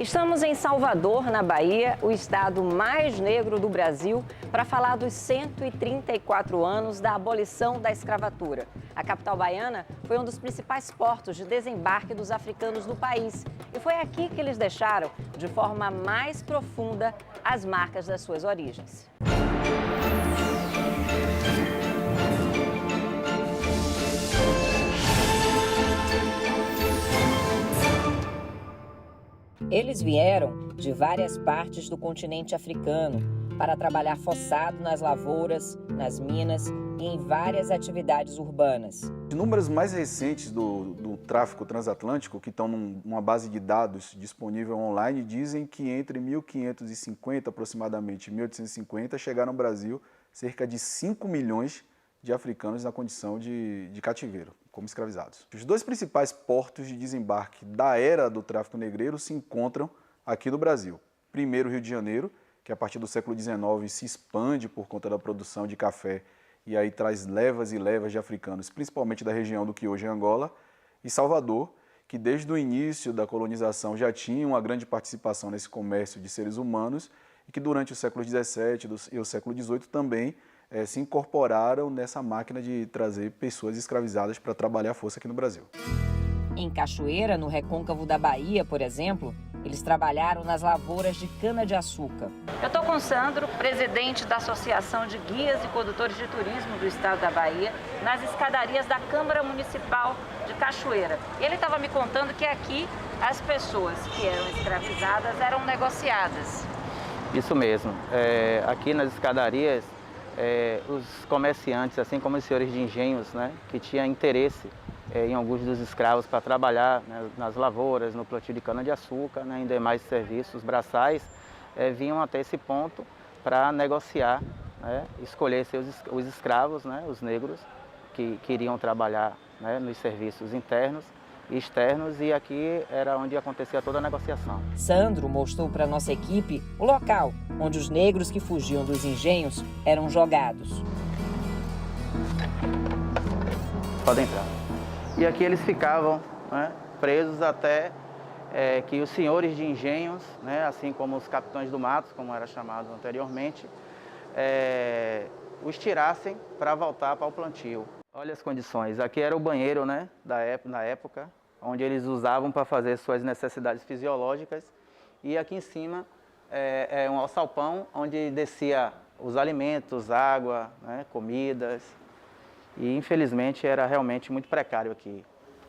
Estamos em Salvador, na Bahia, o estado mais negro do Brasil, para falar dos 134 anos da abolição da escravatura. A capital baiana foi um dos principais portos de desembarque dos africanos no país. E foi aqui que eles deixaram, de forma mais profunda, as marcas das suas origens. Eles vieram de várias partes do continente africano para trabalhar forçado nas lavouras, nas minas e em várias atividades urbanas. Os números mais recentes do tráfico transatlântico, que estão numa base de dados disponível online, dizem que entre 1550 aproximadamente e 1850 chegaram ao Brasil cerca de 5 milhões de africanos na condição de cativeiro, como escravizados. Os dois principais portos de desembarque da era do tráfico negreiro se encontram aqui no Brasil. Primeiro, o Rio de Janeiro, que a partir do século XIX se expande por conta da produção de café e aí traz levas e levas de africanos, principalmente da região do que hoje é Angola, e Salvador, que desde o início da colonização já tinha uma grande participação nesse comércio de seres humanos e que durante o século XVII e o século XVIII também se incorporaram nessa máquina de trazer pessoas escravizadas para trabalhar à força aqui no Brasil. Em Cachoeira, no recôncavo da Bahia, por exemplo, eles trabalharam nas lavouras de cana-de-açúcar. Eu estou com o Sandro, presidente da Associação de Guias e Condutores de Turismo do Estado da Bahia, nas escadarias da Câmara Municipal de Cachoeira. E ele estava me contando que aqui as pessoas que eram escravizadas eram negociadas. Isso mesmo. Aqui nas escadarias, os comerciantes, assim como os senhores de engenhos, né, que tinham interesse em alguns dos escravos para trabalhar, né, nas lavouras, no plantio de cana-de-açúcar, né, em demais serviços braçais, vinham até esse ponto para negociar, né, escolher os escravos, né, os negros, que queriam trabalhar, né, nos serviços internos e externos, e aqui era onde acontecia toda a negociação. Sandro mostrou para nossa equipe o local onde os negros que fugiam dos engenhos eram jogados. Podem entrar. E aqui eles ficavam, né, presos até que os senhores de engenhos, né, assim como os capitães do mato, como era chamado anteriormente, os tirassem para voltar para o plantio. Olha as condições. Aqui era o banheiro, né, na época, onde eles usavam para fazer suas necessidades fisiológicas. E aqui em cima é um alçapão onde descia os alimentos, água, né, comidas. E infelizmente era realmente muito precário aqui.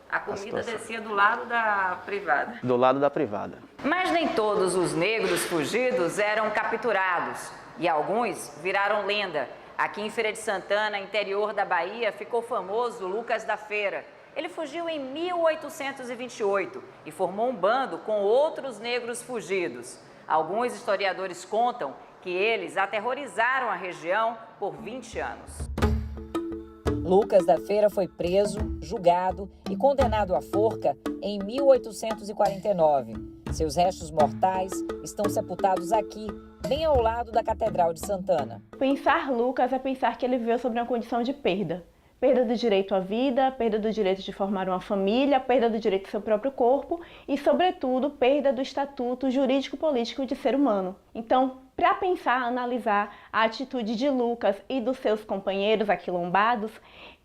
A comida descia do lado da privada? Do lado da privada. Mas nem todos os negros fugidos eram capturados. E alguns viraram lenda. Aqui em Feira de Santana, interior da Bahia, ficou famoso Lucas da Feira. Ele fugiu em 1828 e formou um bando com outros negros fugidos. Alguns historiadores contam que eles aterrorizaram a região por 20 anos. Lucas da Feira foi preso, julgado e condenado à forca em 1849. Seus restos mortais estão sepultados aqui, bem ao lado da Catedral de Santana. Pensar Lucas é pensar que ele viveu sob uma condição de perda. Perda do direito à vida, perda do direito de formar uma família, perda do direito ao seu próprio corpo e, sobretudo, perda do estatuto jurídico-político de ser humano. Então, para pensar, analisar a atitude de Lucas e dos seus companheiros aquilombados,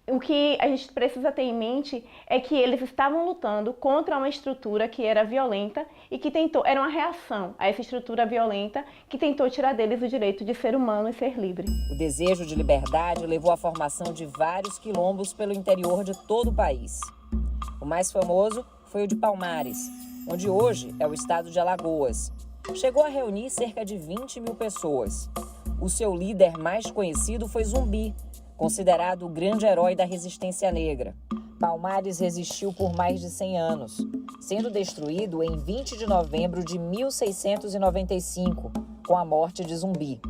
o que a gente precisa ter em mente é que eles estavam lutando contra uma estrutura que era violenta e que era uma reação a essa estrutura violenta que tentou tirar deles o direito de ser humano e ser livre. O desejo de liberdade levou à formação de vários quilombos pelo interior de todo o país. O mais famoso foi o de Palmares, onde hoje é o estado de Alagoas. Chegou a reunir cerca de 20 mil pessoas. O seu líder mais conhecido foi Zumbi, considerado o grande herói da resistência negra. Palmares resistiu por mais de 100 anos, sendo destruído em 20 de novembro de 1695, com a morte de Zumbi.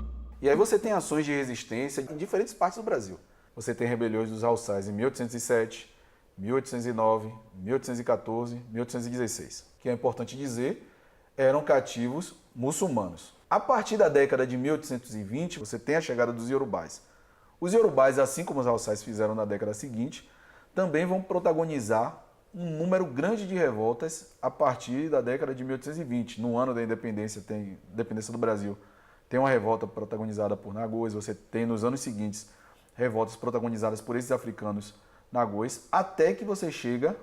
E aí você tem ações de resistência em diferentes partes do Brasil. Você tem rebeliões dos Alçais em 1807, 1809, 1814, 1816. Que é importante dizer, eram cativos muçulmanos. A partir da década de 1820, você tem a chegada dos iorubais. Os iorubais, assim como os Alçais fizeram na década seguinte, também vão protagonizar um número grande de revoltas a partir da década de 1820. No ano da independência do Brasil, tem uma revolta protagonizada por nagôs, você tem nos anos seguintes revoltas protagonizadas por esses africanos nagôs, até que você chega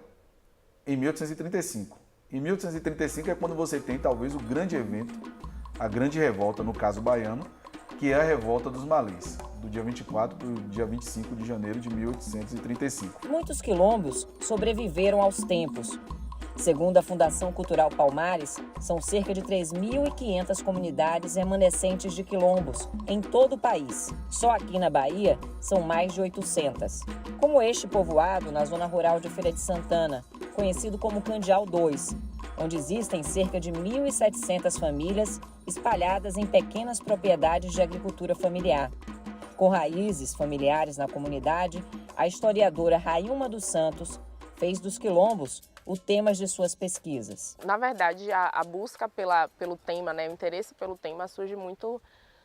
em 1835. Em 1835 é quando você tem talvez o grande evento, a grande revolta, no caso baiano, que é a revolta dos malês, do dia 24 para o dia 25 de janeiro de 1835. Muitos quilombos sobreviveram aos tempos. Segundo a Fundação Cultural Palmares, são cerca de 3.500 comunidades remanescentes de quilombos em todo o país. Só aqui na Bahia são mais de 800. Como este povoado na zona rural de Feira de Santana, conhecido como Candial 2, onde existem cerca de 1.700 famílias espalhadas em pequenas propriedades de agricultura familiar. Com raízes familiares na comunidade, a historiadora Railma dos Santos fez dos quilombos o tema de suas pesquisas. Na verdade, a busca pelo tema, né, o interesse pelo tema surge muito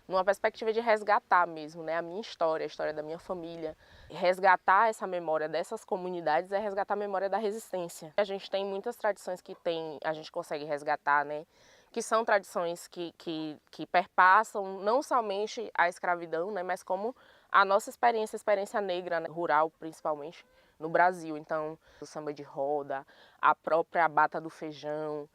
numa perspectiva de resgatar mesmo, né, a minha história, a história da minha família. Resgatar essa memória dessas comunidades é resgatar a memória da resistência. A gente tem muitas tradições a gente consegue resgatar, né, que são tradições que perpassam não somente a escravidão, né, mas como a nossa experiência negra, né, rural principalmente, no Brasil. Então, o samba de roda, a própria bata do feijão,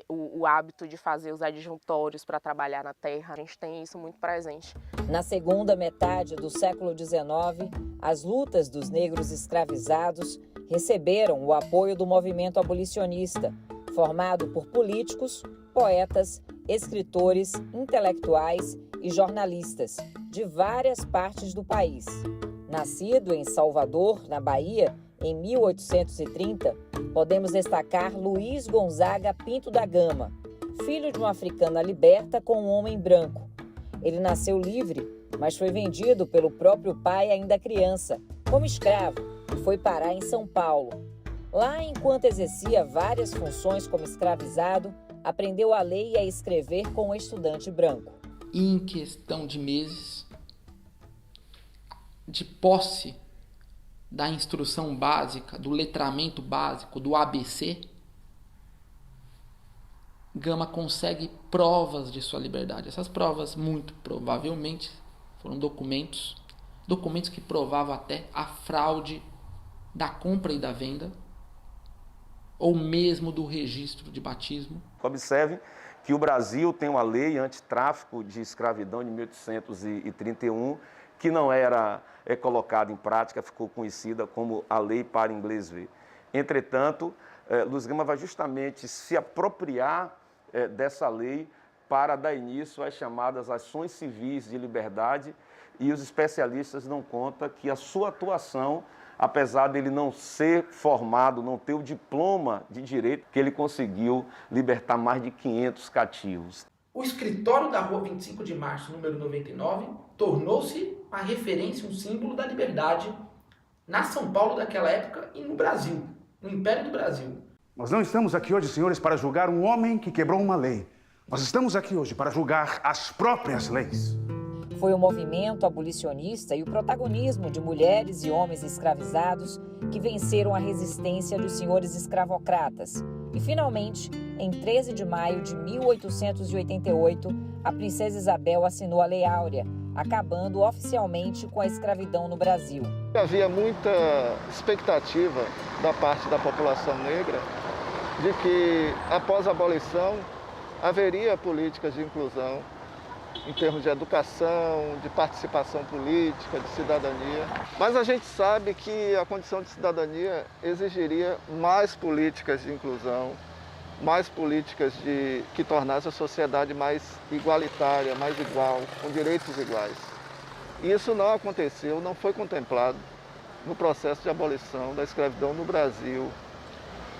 o hábito de fazer os adjuntórios para trabalhar na terra, a gente tem isso muito presente. Na segunda metade do século XIX, as lutas dos negros escravizados receberam o apoio do movimento abolicionista, formado por políticos, poetas, escritores, intelectuais e jornalistas de várias partes do país. Nascido em Salvador, na Bahia, em 1830, podemos destacar Luiz Gonzaga Pinto da Gama, filho de uma africana liberta com um homem branco. Ele nasceu livre, mas foi vendido pelo próprio pai ainda criança, como escravo, e foi parar em São Paulo. Lá, enquanto exercia várias funções como escravizado, aprendeu a ler e a escrever com um estudante branco. Em questão de meses, de posse da instrução básica, do letramento básico, do ABC, Gama consegue provas de sua liberdade. Essas provas, muito provavelmente, foram documentos que provavam até a fraude da compra e da venda, ou mesmo do registro de batismo. Observe que o Brasil tem uma lei antitráfico de escravidão de 1831, que não era colocada em prática, ficou conhecida como a Lei para Inglês Ver. Entretanto, Luiz Gama vai justamente se apropriar dessa lei para dar início às chamadas ações civis de liberdade, e os especialistas dão conta que a sua atuação, apesar dele não ser formado, não ter o diploma de direito, que ele conseguiu libertar mais de 500 cativos. O escritório da Rua 25 de Março, número 99, tornou-se uma referência, um símbolo da liberdade na São Paulo daquela época e no Brasil, no Império do Brasil. Nós não estamos aqui hoje, senhores, para julgar um homem que quebrou uma lei. Nós estamos aqui hoje para julgar as próprias leis. Foi o movimento abolicionista e o protagonismo de mulheres e homens escravizados que venceram a resistência dos senhores escravocratas. E, finalmente, em 13 de maio de 1888, a princesa Isabel assinou a Lei Áurea, acabando oficialmente com a escravidão no Brasil. Havia muita expectativa da parte da população negra de que, após a abolição, haveria políticas de inclusão em termos de educação, de participação política, de cidadania. Mas a gente sabe que a condição de cidadania exigiria mais políticas de inclusão, mais políticas que tornassem a sociedade mais igualitária, mais igual, com direitos iguais. E isso não aconteceu, não foi contemplado no processo de abolição da escravidão no Brasil.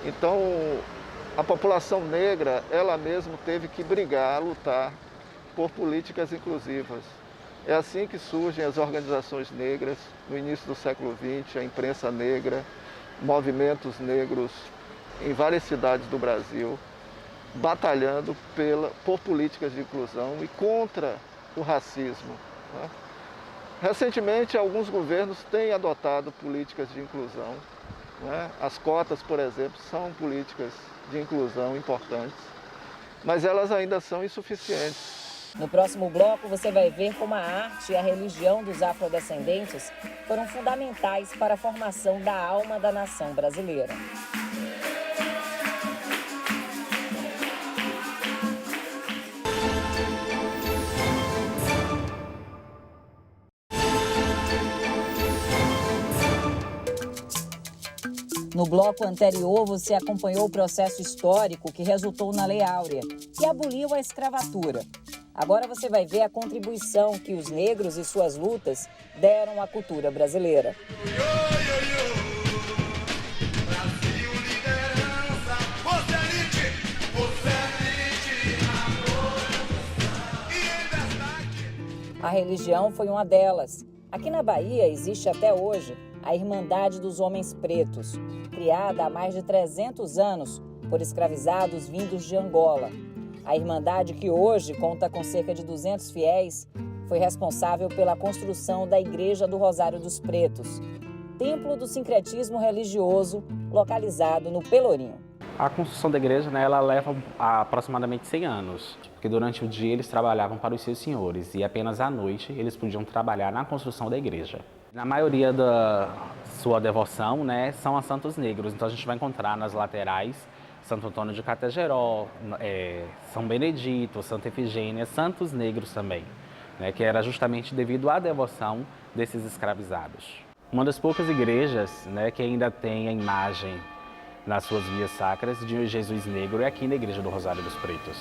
Então, a população negra, ela mesma teve que brigar, lutar por políticas inclusivas. É assim que surgem as organizações negras no início do século XX, a imprensa negra, movimentos negros em várias cidades do Brasil, batalhando por políticas de inclusão e contra o racismo, né? Recentemente, alguns governos têm adotado políticas de inclusão né? As cotas, por exemplo, são políticas de inclusão importantes, mas elas ainda são insuficientes. No próximo bloco, você vai ver como a arte e a religião dos afrodescendentes foram fundamentais para a formação da alma da nação brasileira. No bloco anterior, você acompanhou o processo histórico que resultou na Lei Áurea, que aboliu a escravatura. Agora você vai ver a contribuição que os negros e suas lutas deram à cultura brasileira. A religião foi uma delas. Aqui na Bahia existe até hoje a Irmandade dos Homens Pretos, criada há mais de 300 anos por escravizados vindos de Angola. A Irmandade, que hoje conta com cerca de 200 fiéis, foi responsável pela construção da Igreja do Rosário dos Pretos, templo do sincretismo religioso localizado no Pelourinho. A construção da igreja, ela leva aproximadamente 100 anos, porque durante o dia eles trabalhavam para os seus senhores e apenas à noite eles podiam trabalhar na construção da igreja. Na maioria da sua devoção, são a santos negros, então a gente vai encontrar nas laterais Santo Antônio de Categeró, São Benedito, Santa Efigênia, santos negros também, que era justamente devido à devoção desses escravizados. Uma das poucas igrejas que ainda tem a imagem nas suas vias sacras de Jesus Negro é aqui na Igreja do Rosário dos Pretos.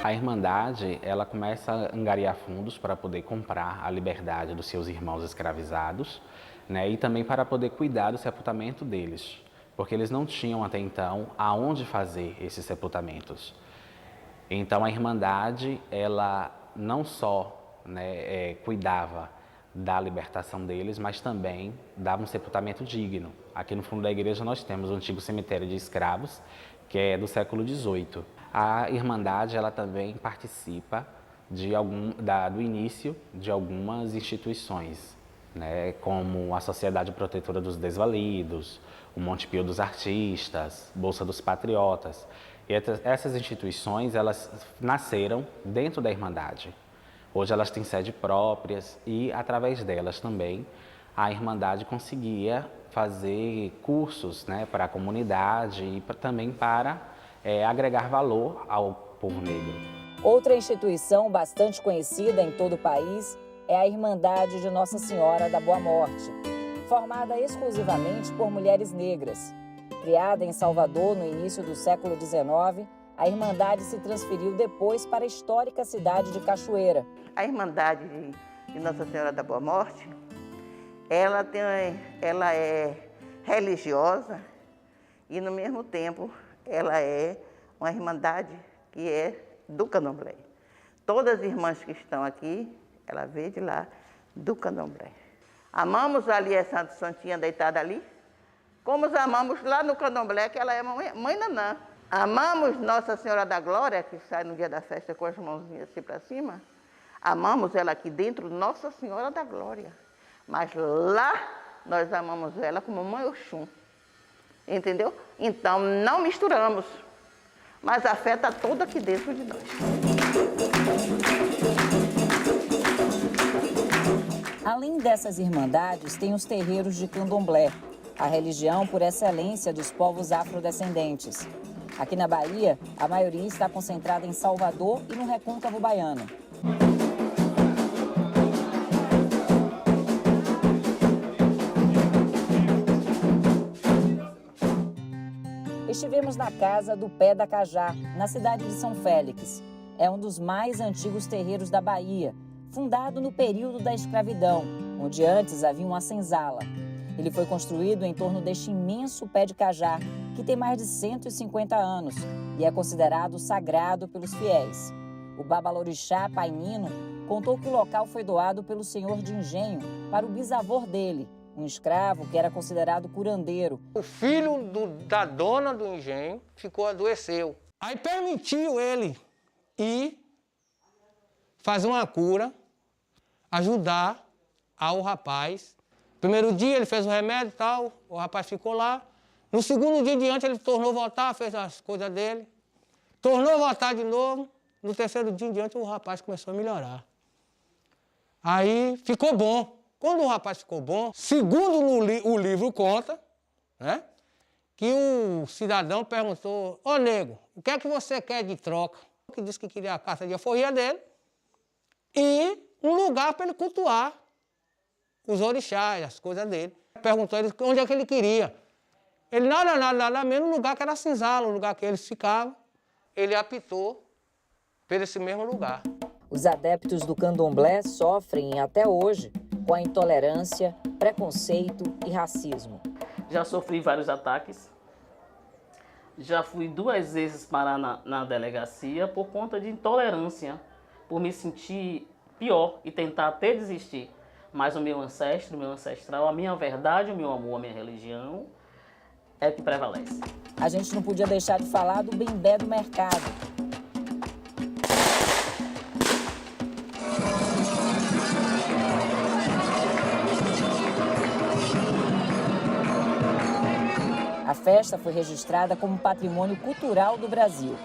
A Irmandade, ela começa a angariar fundos para poder comprar a liberdade dos seus irmãos escravizados, e também para poder cuidar do sepultamento deles, porque eles não tinham até então aonde fazer esses sepultamentos. Então a Irmandade, ela não só cuidava da libertação deles, mas também dava um sepultamento digno. Aqui no fundo da igreja nós temos o antigo cemitério de escravos, que é do século XVIII. A Irmandade, ela também participa do início de algumas instituições, como a Sociedade Protetora dos Desvalidos, o Monte Pio dos Artistas, Bolsa dos Patriotas. E essas instituições, elas nasceram dentro da Irmandade. Hoje elas têm sede próprias e, através delas também, a Irmandade conseguia fazer cursos para a comunidade e também para agregar valor ao povo negro. Outra instituição bastante conhecida em todo o país é a Irmandade de Nossa Senhora da Boa Morte, formada exclusivamente por mulheres negras. Criada em Salvador no início do século XIX, a Irmandade se transferiu depois para a histórica cidade de Cachoeira. A Irmandade de Nossa Senhora da Boa Morte, ela é religiosa e, no mesmo tempo, ela é uma Irmandade que é do Candomblé. Todas as irmãs que estão aqui, ela veio de lá, do Candomblé. Amamos ali a Santinha deitada ali, como amamos lá no Candomblé, que ela é Mãe Nanã. Amamos Nossa Senhora da Glória, que sai no dia da festa com as mãozinhas assim para cima. Amamos ela aqui dentro, Nossa Senhora da Glória. Mas lá, nós amamos ela como Mãe Oxum. Entendeu? Então, não misturamos. Mas a fé está toda aqui dentro de nós. Além dessas irmandades, tem os terreiros de Candomblé, a religião por excelência dos povos afrodescendentes. Aqui na Bahia, a maioria está concentrada em Salvador e no Recôncavo Baiano. Estivemos na Casa do Pé da Cajá, na cidade de São Félix. É um dos mais antigos terreiros da Bahia, fundado no período da escravidão, onde antes havia uma senzala. Ele foi construído em torno deste imenso pé de cajá, que tem mais de 150 anos e é considerado sagrado pelos fiéis. O babalorixá Pai Nino contou que o local foi doado pelo senhor de engenho para o bisavô dele, um escravo que era considerado curandeiro. O filho da dona do engenho adoeceu. Aí permitiu ele ir fazer uma cura ajudar ao rapaz. Primeiro dia ele fez o remédio e tal, o rapaz ficou lá. No segundo dia em diante ele tornou voltar, fez as coisas dele. Tornou voltar de novo. No terceiro dia em diante o rapaz começou a melhorar. Aí ficou bom. Quando o rapaz ficou bom, segundo o livro conta, né, que o cidadão perguntou: ô nego, o que é que você quer de troca? Que disse que queria a carta de alforria dele e um lugar para ele cultuar os orixás, as coisas dele. Perguntou ele onde é que ele queria. Ele, nada menos no lugar que era cinzalo, o lugar que eles ficavam. Ele apitou por esse mesmo lugar. Os adeptos do candomblé sofrem até hoje com a intolerância, preconceito e racismo. Já sofri vários ataques. Já fui 2 vezes parar na delegacia por conta de intolerância, por me sentir pior e tentar até desistir. Mas o meu ancestro, o meu ancestral, a minha verdade, o meu amor, a minha religião é que prevalece. A gente não podia deixar de falar do bembé do mercado. A festa foi registrada como patrimônio cultural do Brasil.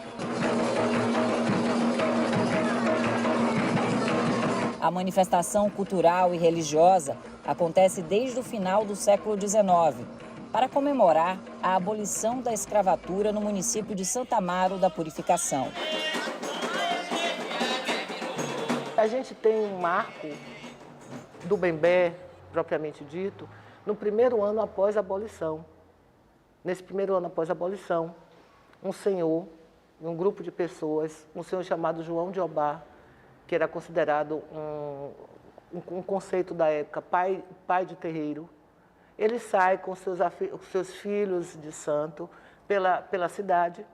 A manifestação cultural e religiosa acontece desde o final do século XIX, para comemorar a abolição da escravatura no município de Santa Amaro da Purificação. A gente tem um marco do bembé, propriamente dito, no primeiro ano após a abolição. Nesse primeiro ano após a abolição, um senhor, um grupo de pessoas, um senhor chamado João de Obá, que era considerado um conceito da época, pai de terreiro, ele sai com seus filhos de santo pela cidade,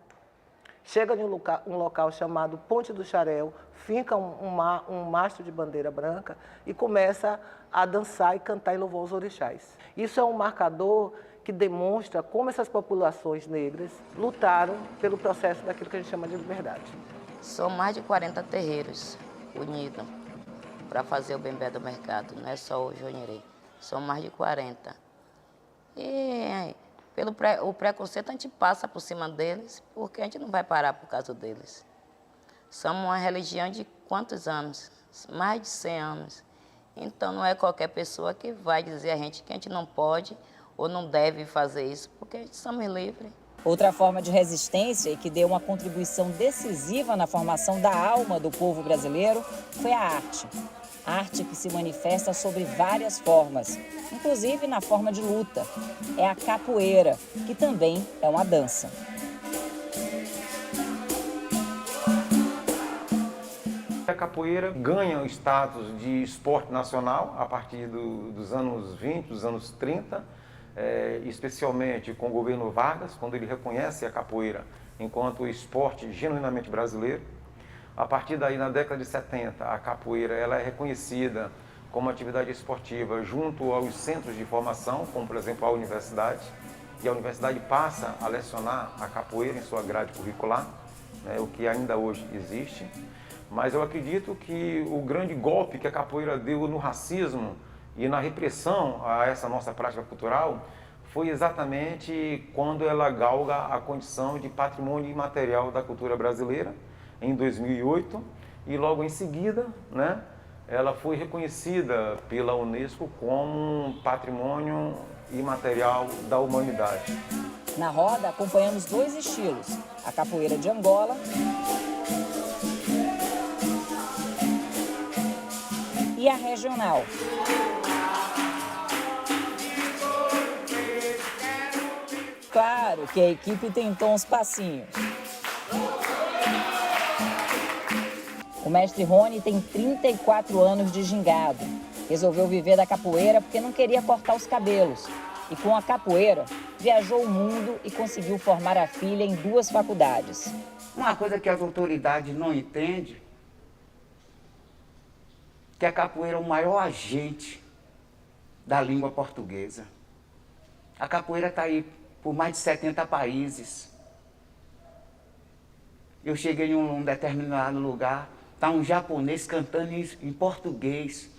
chega em um local chamado Ponte do Xarel, finca um mastro de bandeira branca e começa a dançar e cantar em louvor aos orixás. Isso é um marcador que demonstra como essas populações negras lutaram pelo processo daquilo que a gente chama de liberdade. São mais de 40 terreiros unidos para fazer o bembé do mercado, não é só o Jonherê, são mais de 40. E o preconceito a gente passa por cima deles, porque a gente não vai parar por causa deles. Somos uma religião de quantos anos? Mais de 100 anos. Então não é qualquer pessoa que vai dizer a gente que a gente não pode ou não deve fazer isso, porque a gente somos livres. Outra forma de resistência e que deu uma contribuição decisiva na formação da alma do povo brasileiro foi a arte. Arte que se manifesta sob várias formas, inclusive na forma de luta. É a capoeira, que também é uma dança. A capoeira ganha o status de esporte nacional a partir dos anos 20, dos anos 30, especialmente com o governo Vargas, quando ele reconhece a capoeira enquanto esporte genuinamente brasileiro. A partir daí, na década de 70, a capoeira ela é reconhecida como atividade esportiva junto aos centros de formação, como por exemplo a universidade, e a universidade passa a lecionar a capoeira em sua grade curricular, né, o que ainda hoje existe. Mas eu acredito que o grande golpe que a capoeira deu no racismo e na repressão a essa nossa prática cultural foi exatamente quando ela galga a condição de patrimônio imaterial da cultura brasileira, em 2008, e logo em seguida, né, ela foi reconhecida pela Unesco como um patrimônio imaterial da humanidade. Na roda, acompanhamos 2 estilos, a capoeira de Angola e a regional. Claro que a equipe tentou uns passinhos. O mestre Rony tem 34 anos de gingado. Resolveu viver da capoeira porque não queria cortar os cabelos. E com a capoeira, viajou o mundo e conseguiu formar a filha em 2 faculdades. Uma coisa que as autoridades não entendem, que a capoeira é o maior agente da língua portuguesa. A capoeira está aí por mais de 70 países. Eu cheguei em um determinado lugar, está um japonês cantando em português.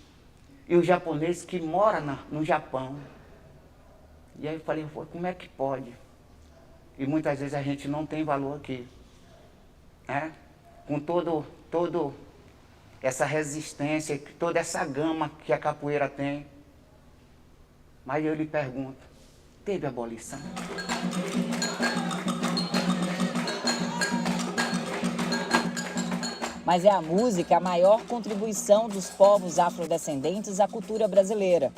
e os japoneses que moram no Japão. E aí eu falei, como é que pode? E muitas vezes a gente não tem valor aqui, né? Com todo essa resistência, toda essa gama que a capoeira tem. Mas eu lhe pergunto, teve abolição? Mas é a música a maior contribuição dos povos afrodescendentes à cultura brasileira.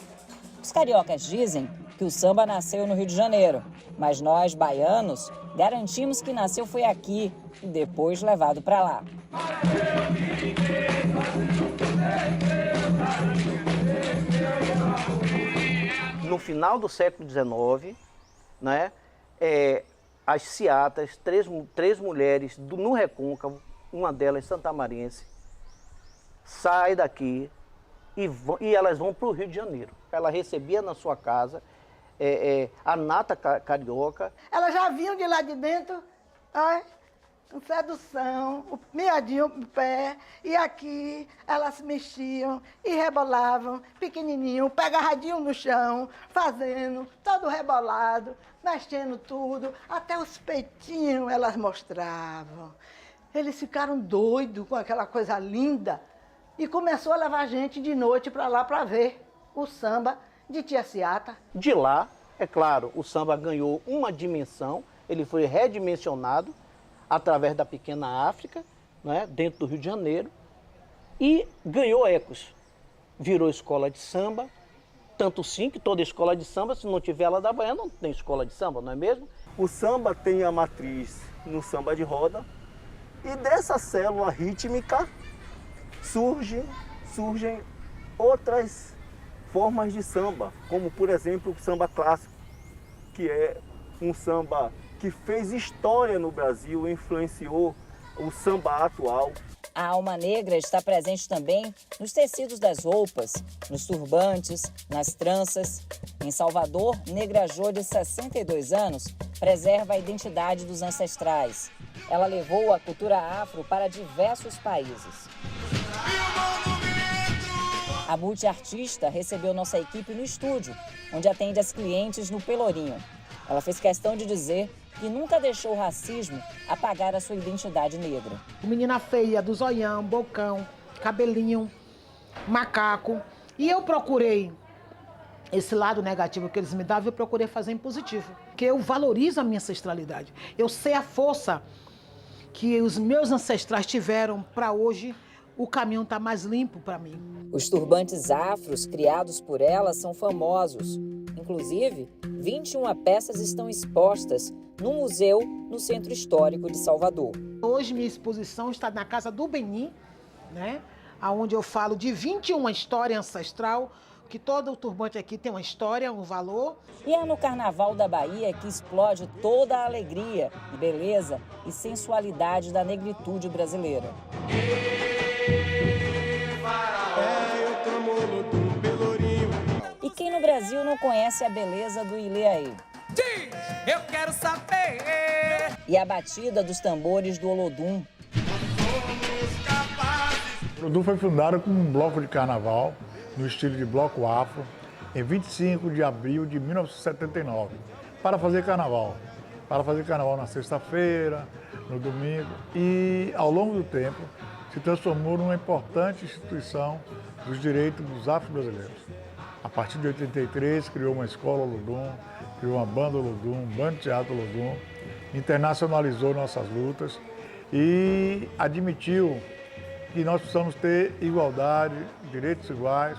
Os cariocas dizem que o samba nasceu no Rio de Janeiro, mas nós, baianos, garantimos que nasceu foi aqui e depois levado para lá. No final do século XIX, né, as ciatas, três mulheres no Recôncavo, uma delas santamarense, sai daqui e elas vão para o Rio de Janeiro. Ela recebia na sua casa a nata carioca. Elas já vinham de lá de dentro, com sedução, o miadinho no pé, e aqui elas se mexiam e rebolavam, pequenininho, pegadinho no chão, fazendo todo rebolado, mexendo tudo, até os peitinhos elas mostravam. Eles ficaram doidos com aquela coisa linda e começou a levar a gente de noite para lá para ver o samba de Tia Ciata. De lá, é claro, o samba ganhou uma dimensão, ele foi redimensionado através da Pequena África, né, dentro do Rio de Janeiro, e ganhou ecos. Virou escola de samba, tanto sim que toda escola de samba, se não tiver ela da Bahia, não tem escola de samba, não é mesmo? O samba tem a matriz no samba de roda, e dessa célula rítmica surgem outras formas de samba, como por exemplo o samba clássico, que é um samba que fez história no Brasil, influenciou o samba atual. A alma negra está presente também nos tecidos das roupas, nos turbantes, nas tranças. Em Salvador, Negra Jô, de 62 anos, preserva a identidade dos ancestrais. Ela levou a cultura afro para diversos países. A multiartista recebeu nossa equipe no estúdio, onde atende as clientes no Pelourinho. Ela fez questão de dizer que nunca deixou o racismo apagar a sua identidade negra. Menina feia, do zoião, bocão, cabelinho, macaco. E eu procurei esse lado negativo que eles me davam, eu procurei fazer em positivo. Porque eu valorizo a minha ancestralidade. Eu sei a força que os meus ancestrais tiveram para hoje. O caminho está mais limpo para mim. Os turbantes afros criados por ela são famosos. Inclusive, 21 peças estão expostas no museu no Centro Histórico de Salvador. Hoje minha exposição está na Casa do Benin, né? Onde eu falo de 21 histórias ancestral, que todo o turbante aqui tem uma história, um valor. E é no Carnaval da Bahia que explode toda a alegria, beleza e sensualidade da negritude brasileira. E quem no Brasil não conhece a beleza do Ilê-Aê? Eu quero saber! E a batida dos tambores do Olodum. O Olodum foi fundado como um bloco de carnaval, no estilo de bloco afro, em 25 de abril de 1979, para fazer carnaval. Para fazer carnaval na sexta-feira, no domingo. E, ao longo do tempo, se transformou numa importante instituição dos direitos dos afro-brasileiros. A partir de 83, criou uma escola Olodum, criou uma banda Olodum, um bando de teatro Olodum, internacionalizou nossas lutas e admitiu que nós precisamos ter igualdade, direitos iguais,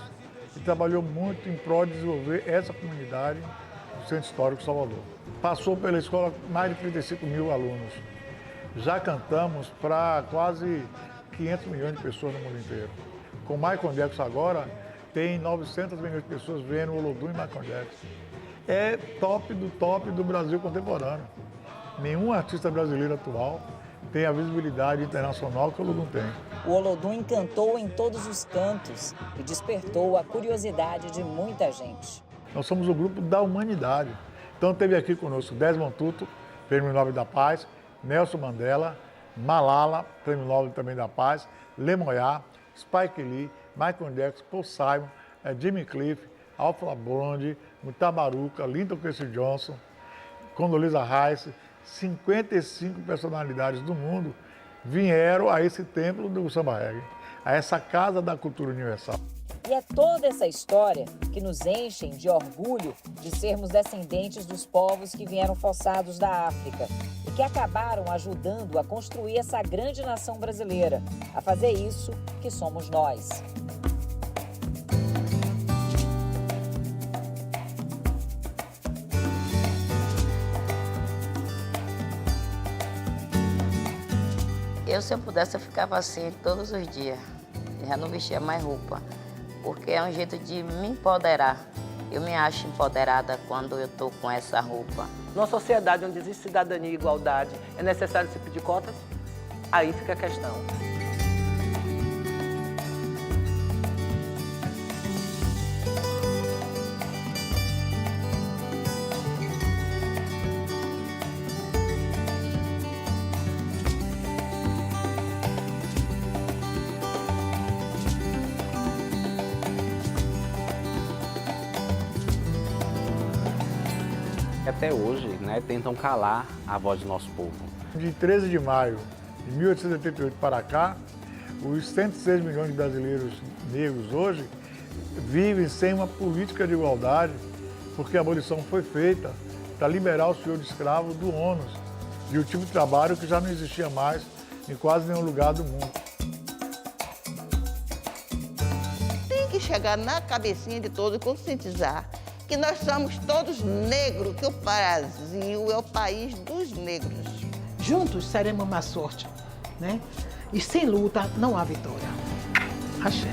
e trabalhou muito em prol de desenvolver essa comunidade do Centro Histórico de Salvador. Passou pela escola mais de 35 mil alunos. Já cantamos para quase 500 milhões de pessoas no mundo inteiro. Com Michael Jackson agora, tem 900 milhões de pessoas vendo o Olodum e Michael Jackson. É top do Brasil contemporâneo. Nenhum artista brasileiro atual tem a visibilidade internacional que o Olodum tem. O Olodum encantou em todos os cantos e despertou a curiosidade de muita gente. Nós somos o grupo da humanidade. Então teve aqui conosco Desmond Tutu, Prêmio Nobel da Paz, Nelson Mandela, Malala, Prêmio Nobel também da Paz, Lemoyá, Spike Lee, Michael Jackson, Paul Simon, Jimmy Cliff, Alpha Blondy, Mutabaruca, Linton Kwesi Johnson, Condoleezza Rice, 55 personalidades do mundo vieram a esse templo do samba reggae, a essa casa da cultura universal. E é toda essa história que nos enchem de orgulho de sermos descendentes dos povos que vieram forçados da África e que acabaram ajudando a construir essa grande nação brasileira, a fazer isso que somos nós. Se eu pudesse, eu ficava assim todos os dias. Já não vestia mais roupa, porque é um jeito de me empoderar. Eu me acho empoderada quando eu estou com essa roupa. Numa sociedade onde existe cidadania e igualdade, é necessário se pedir cotas? Aí fica a questão. Até hoje, né, tentam calar a voz do nosso povo. De 13 de maio de 1888 para cá, os 106 milhões de brasileiros negros hoje vivem sem uma política de igualdade, porque a abolição foi feita para liberar o senhor de escravo do ônus de um tipo de trabalho que já não existia mais em quase nenhum lugar do mundo. Tem que chegar na cabecinha de todos e conscientizar que nós somos todos negros, que o Brasil é o país dos negros. Juntos seremos mais fortes, né? E sem luta não há vitória. Axé.